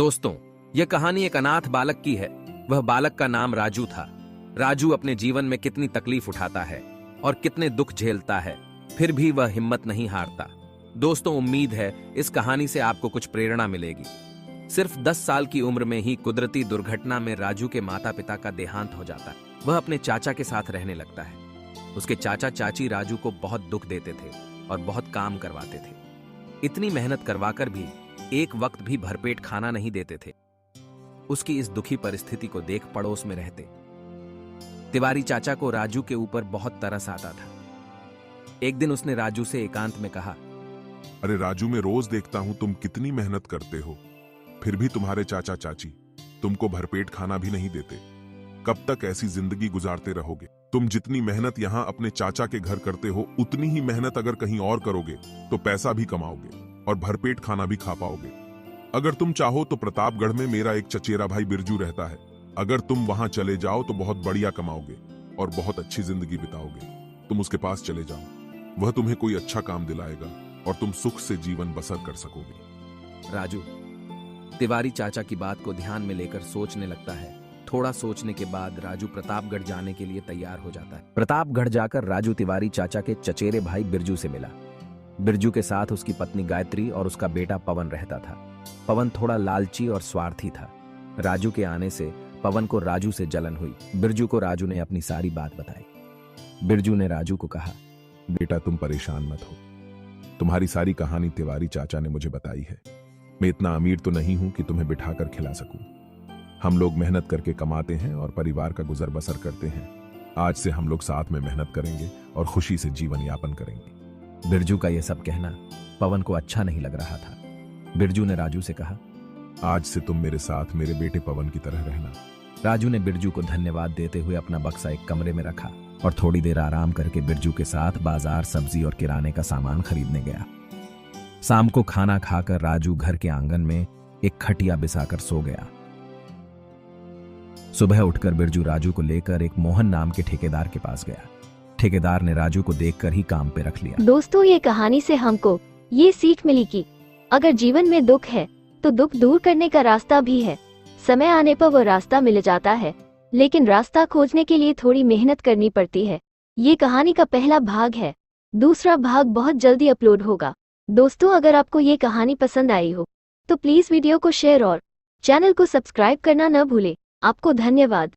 दोस्तों, यह कहानी एक अनाथ बालक की है। वह बालक का नाम राजू था। राजू अपने जीवन में कितनी तकलीफ उठाता है और कितने दुख झेलता है, फिर भी वह हिम्मत नहीं हारता। दोस्तों, उम्मीद है इस कहानी से आपको कुछ प्रेरणा मिलेगी। सिर्फ 10 साल की उम्र में ही कुदरती दुर्घटना में राजू के माता पिता का देहांत हो जाता है। वह अपने चाचा के साथ रहने लगता है। उसके चाचा चाची राजू को बहुत दुख देते थे और बहुत काम करवाते थे। इतनी मेहनत करवाकर भी एक वक्त भी भरपेट खाना नहीं देते थे। उसकी इस दुखी परिस्थिति को देख पड़ोस में रहते तिवारी चाचा को राजू के ऊपर बहुत तरस आता था। एक दिन उसने राजू से एकांत में कहा, अरे राजू, मैं रोज देखता हूं तुम कितनी मेहनत करते हो, फिर भी तुम्हारे चाचा चाची तुमको भरपेट खाना भी नहीं देते। कब तक ऐसी जिंदगी गुजारते रहोगे? तुम जितनी मेहनत यहाँ अपने चाचा के घर करते हो, उतनी ही मेहनत अगर कहीं और करोगे तो पैसा भी कमाओगे और भरपेट खाना भी खा पाओगे। अगर तुम चाहो तो प्रतापगढ़ में मेरा एक चचेरा भाई बिरजू रहता है। अगर तुम वहां चले जाओ तो बहुत बढ़िया कमाओगे और बहुत अच्छी जिंदगी बिताओगे। तुम उसके पास चले जाओ, वह तुम्हें कोई अच्छा काम दिलाएगा और तुम सुख से जीवन बसर कर सकोगे। राजू तिवारी चाचा की बात को ध्यान में लेकर सोचने लगता है। थोड़ा सोचने के बाद राजू प्रतापगढ़ जाने के लिए तैयार हो जाता है। प्रतापगढ़ जाकर राजू तिवारी चाचा के चचेरे भाई बिरजू से मिला। बिरजू के साथ उसकी पत्नी गायत्री और उसका बेटा पवन रहता था। पवन थोड़ा लालची और स्वार्थी था। राजू के आने से पवन को राजू से जलन हुई। बिरजू को राजू ने अपनी सारी बात बताई। बिरजू ने राजू को कहा, बेटा तुम परेशान मत हो, तुम्हारी सारी कहानी तिवारी चाचा ने मुझे बताई है। मैं इतना अमीर तो नहीं हूं कि तुम्हें बिठाकर खिला सकूं। हम लोग मेहनत करके कमाते हैं और परिवार का गुजर बसर करते हैं। आज से हम लोग साथ में मेहनत करेंगे और खुशी से जीवन यापन करेंगे। बिरजू का यह सब कहना पवन को अच्छा नहीं लग रहा था। बिरजू ने राजू से कहा, आज से तुम मेरे साथ मेरे बेटे पवन की तरह रहना। राजू ने बिरजू को धन्यवाद देते हुए अपना बक्सा एक कमरे में रखा और थोड़ी देर आराम करके बिरजू के साथ बाजार सब्जी और किराने का सामान खरीदने गया। शाम को खाना खाकर राजू घर के आंगन में एक खटिया बिछाकर सो गया। सुबह उठकर बिरजू राजू को लेकर एक मोहन नाम के ठेकेदार के पास गया। ठेकेदार ने राजू को देखकर ही काम पे रख लिया। दोस्तों, ये कहानी से हमको ये सीख मिली कि अगर जीवन में दुख है तो दुख दूर करने का रास्ता भी है। समय आने पर वो रास्ता मिल जाता है, लेकिन रास्ता खोजने के लिए थोड़ी मेहनत करनी पड़ती है। ये कहानी का पहला भाग है। दूसरा भाग बहुत जल्दी अपलोड होगा। दोस्तों, अगर आपको ये कहानी पसंद आई हो तो प्लीज वीडियो को शेयर और चैनल को सब्सक्राइब करना न भूले। आपको धन्यवाद।